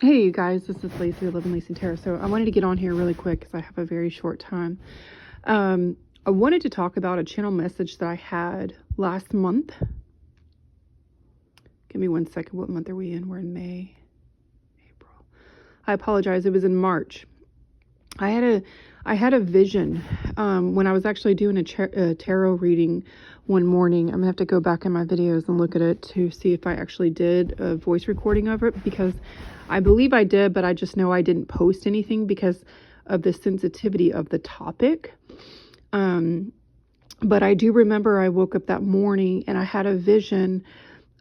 Hey you guys, this is Lacey, Love and Lacey Tarot. So I wanted to get on here really quick because I have a very short time. I wanted to talk about a channel message that I had last month. Give me 1 second. What month are we in? We're in May, April. I apologize. It was in March. I had a vision when I was actually doing a tarot reading one morning. I'm gonna have to go back in my videos and look at it to see if I actually did a voice recording of it, because I believe I did, but I just know I didn't post anything because of the sensitivity of the topic. But I do remember I woke up that morning and I had a vision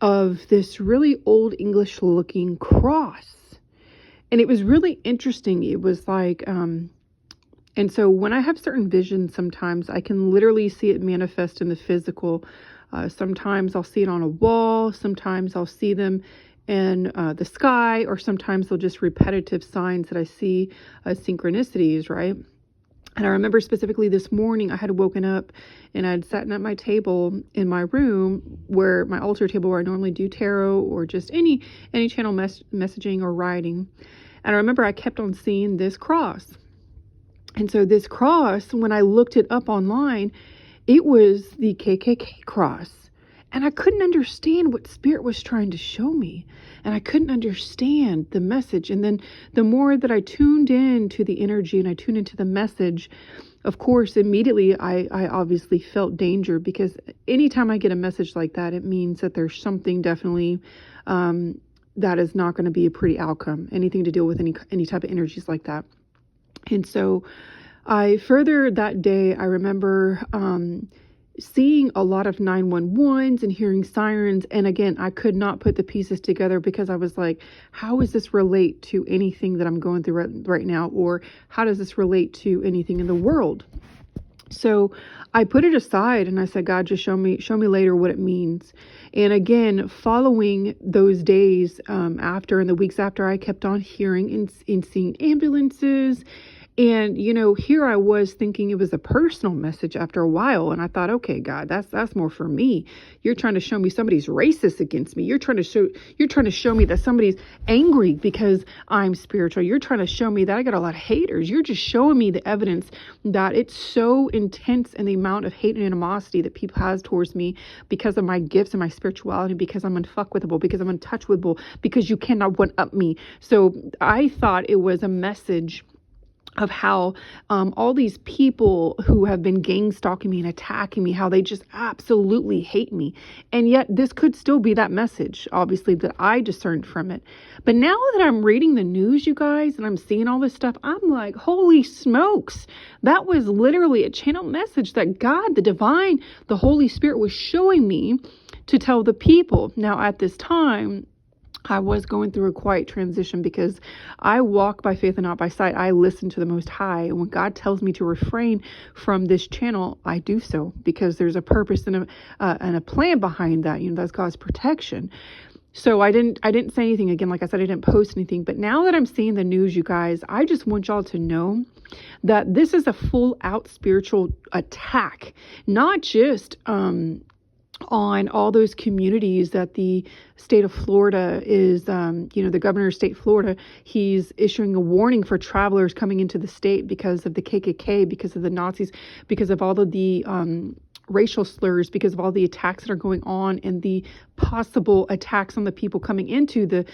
of this really old English looking cross. And it was really interesting. It was like, and so when I have certain visions, sometimes I can literally see it manifest in the physical. Sometimes I'll see it on a wall. Sometimes I'll see them in the sky, or sometimes they'll just repetitive signs that I see as synchronicities, right? And I remember specifically this morning I had woken up and I'd sat at my table in my room, where my altar table where I normally do tarot or just any channel messaging or writing. And I remember I kept on seeing this cross. And so this cross, when I looked it up online, it was the KKK cross. And I couldn't understand what Spirit was trying to show me. And I couldn't understand the message. And then the more that I tuned in to the energy and I tuned into the message, of course, immediately I obviously felt danger, because anytime I get a message like that, it means that there's something definitely that is not going to be a pretty outcome, anything to deal with any type of energies like that. And so further that day, I remember seeing a lot of 911s and hearing sirens. And again, I could not put the pieces together, because I was like, how does this relate to anything that I'm going through right now? Or how does this relate to anything in the world? So I put it aside and I said, God, just show me later what it means. And again, following those days after and the weeks after, I kept on hearing and seeing ambulances. And, here I was thinking it was a personal message after a while. And I thought, okay, God, that's more for me. You're trying to show me somebody's racist against me. You're trying to show me that somebody's angry because I'm spiritual. You're trying to show me that I got a lot of haters. You're just showing me the evidence that it's so intense, and the amount of hate and animosity that people has towards me because of my gifts and my spirituality, because I'm unfuckwithable, because I'm untouchable, because you cannot one up me. So I thought it was a message of how all these people who have been gang stalking me and attacking me, how they just absolutely hate me. And yet this could still be that message, obviously, that I discerned from it. But now that I'm reading the news, you guys, and I'm seeing all this stuff, I'm like, holy smokes, that was literally a channel message that God, the divine, the Holy Spirit was showing me to tell the people. Now at this time, I was going through a quiet transition, because I walk by faith and not by sight. I listen to the Most High. And when God tells me to refrain from this channel, I do so, because there's a purpose and a plan behind that. That's God's protection. So I didn't say anything. Again, like I said, I didn't post anything. But now that I'm seeing the news, you guys, I just want y'all to know that this is a full out spiritual attack, not just on all those communities that the state of Florida is, the governor of state Florida, he's issuing a warning for travelers coming into the state because of the KKK, because of the Nazis, because of all of the racial slurs, because of all the attacks that are going on, and the possible attacks on the people coming into the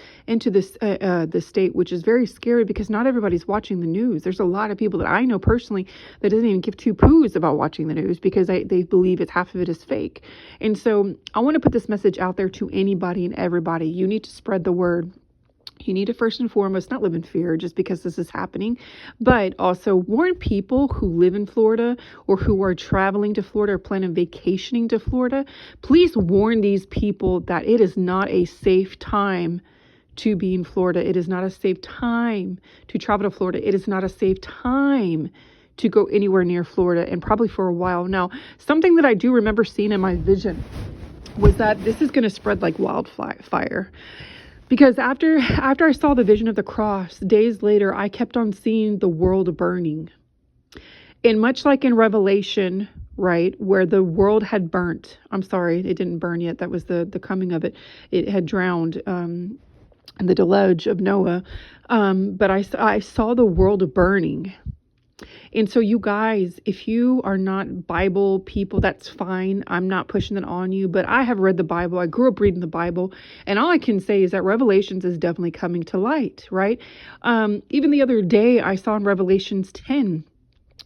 state, which is very scary, because not everybody's watching the news. There's a lot of people that I know personally that doesn't even give two poos about watching the news, because they believe half of it is fake. And so I want to put this message out there to anybody and everybody. You need to spread the word. You need to first and foremost not live in fear just because this is happening, but also warn people who live in Florida or who are traveling to Florida or plan on vacationing to Florida. Please warn these people that it is not a safe time to be in Florida. It is not a safe time to travel to Florida. It is not a safe time to go anywhere near Florida, and probably for a while. Now, something that I do remember seeing in my vision was that this is going to spread like wildfire. Because after I saw the vision of the cross, days later, I kept on seeing the world burning. And much like in Revelation, right, where the world had burnt. I'm sorry, it didn't burn yet. That was the coming of it. It had drowned. and the deluge of Noah. But I saw the world burning. And so you guys, if you are not Bible people, that's fine. I'm not pushing it on you, but I have read the Bible. I grew up reading the Bible. And all I can say is that Revelations is definitely coming to light, right? Even the other day, I saw in Revelations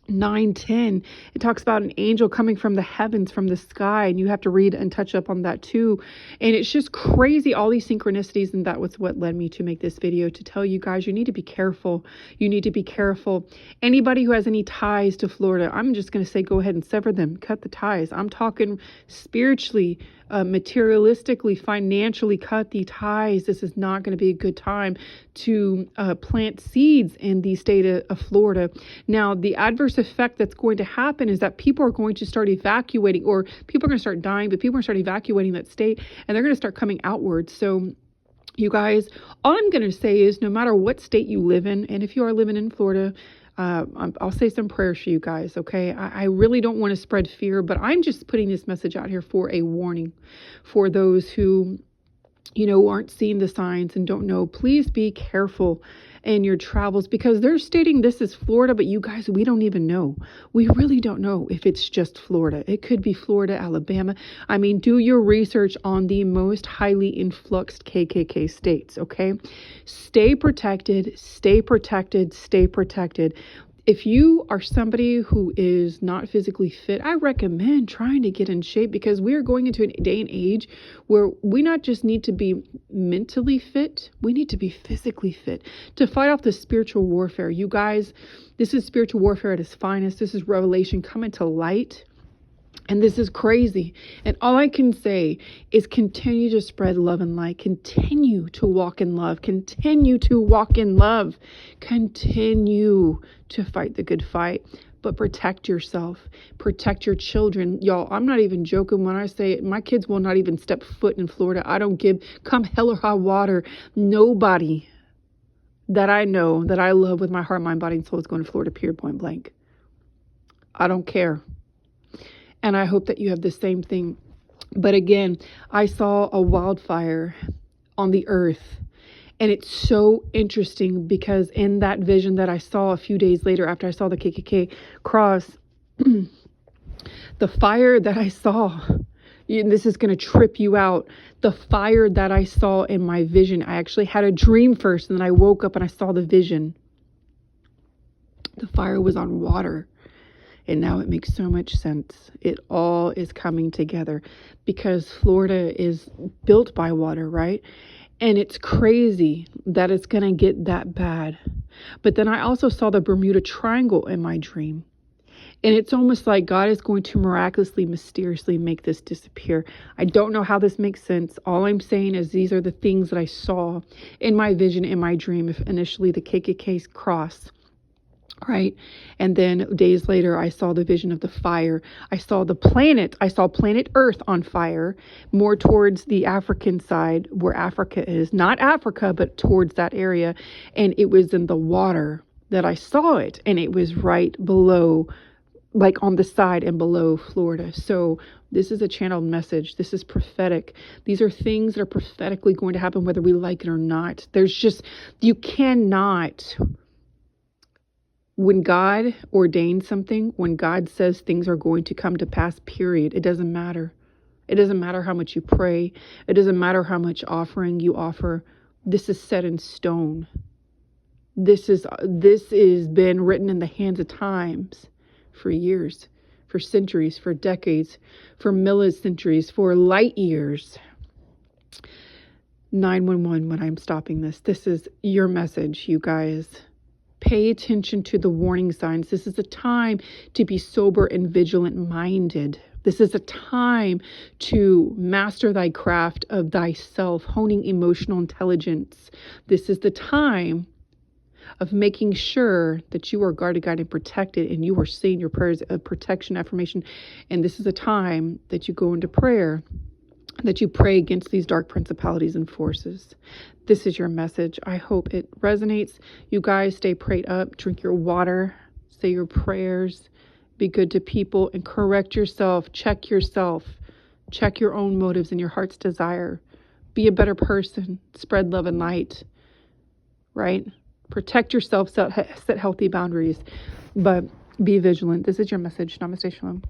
9:10, it talks about an angel coming from the heavens, from the sky, and you have to read and touch up on that too. And it's just crazy, all these synchronicities, and that was what led me to make this video, to tell you guys, you need to be careful. You need to be careful. Anybody who has any ties to Florida, I'm just going to say, go ahead and sever them, cut the ties. I'm talking spiritually, materialistically, financially, cut the ties. This is not going to be a good time to plant seeds in the state of Florida. Now, the adverse effect that's going to happen is that people are going to start evacuating, or people are going to start dying, but people are going to start evacuating that state, and they're going to start coming outwards. So you guys, all I'm going to say is, no matter what state you live in, and if you are living in Florida, I'll say some prayers for you guys, okay? I really don't want to spread fear, but I'm just putting this message out here for a warning for those who, aren't seeing the signs and don't know. Please be careful in your travels, because they're stating this is Florida, but you guys, we don't even know. We really don't know if it's just Florida. It could be Florida, Alabama. I mean, do your research on the most highly influxed KKK states, okay? Stay protected, stay protected, stay protected. If you are somebody who is not physically fit, I recommend trying to get in shape, because we are going into a day and age where we not just need to be mentally fit, we need to be physically fit to fight off the spiritual warfare. You guys, this is spiritual warfare at its finest. This is revelation coming to light. And this is crazy. And all I can say is continue to spread love and light. Continue to walk in love. Continue to walk in love. Continue to fight the good fight. But protect yourself. Protect your children. Y'all, I'm not even joking when I say it. My kids will not even step foot in Florida. I don't give, come hell or high water, nobody that I know, that I love with my heart, mind, body, and soul is going to Florida, period, point blank. I don't care. And I hope that you have the same thing. But again, I saw a wildfire on the earth. And it's so interesting, because in that vision that I saw a few days later, after I saw the KKK cross, the fire that I saw, and this is going to trip you out. The fire that I saw in my vision, I actually had a dream first, and then I woke up and I saw the vision. The fire was on water. And now it makes so much sense. It all is coming together, because Florida is built by water, right? And it's crazy that it's going to get that bad. But then I also saw the Bermuda Triangle in my dream. And it's almost like God is going to miraculously, mysteriously make this disappear. I don't know how this makes sense. All I'm saying is these are the things that I saw in my vision, in my dream. If initially the KKK's cross. Right. And then days later, I saw the vision of the fire. I saw the planet. I saw planet Earth on fire, more towards the African side where Africa is. Not Africa, but towards that area. And it was in the water that I saw it. And it was right below, like on the side and below Florida. So this is a channeled message. This is prophetic. These are things that are prophetically going to happen, whether we like it or not. There's just, you cannot... When God ordains something, when God says things are going to come to pass, period, it doesn't matter. It doesn't matter how much you pray. It doesn't matter how much offering you offer. This is set in stone. This is been written in the hands of times for years, for centuries, for decades, for millicenturies, for light years. 911, when I'm stopping this. This is your message, you guys. Pay attention to the warning signs. This is a time to be sober and vigilant minded. This is a time to master thy craft of thyself, honing emotional intelligence. This is the time of making sure that you are guarded, guided, and protected, and you are saying your prayers of protection, affirmation. And this is a time that you go into prayer, that you pray against these dark principalities and forces. This is your message. I hope it resonates. You guys stay prayed up, drink your water, say your prayers, be good to people, and correct yourself, check your own motives and your heart's desire Be a better person. Spread love and light, right? Protect yourself, set healthy boundaries, but be vigilant. This is your message. Namaste, Shalom.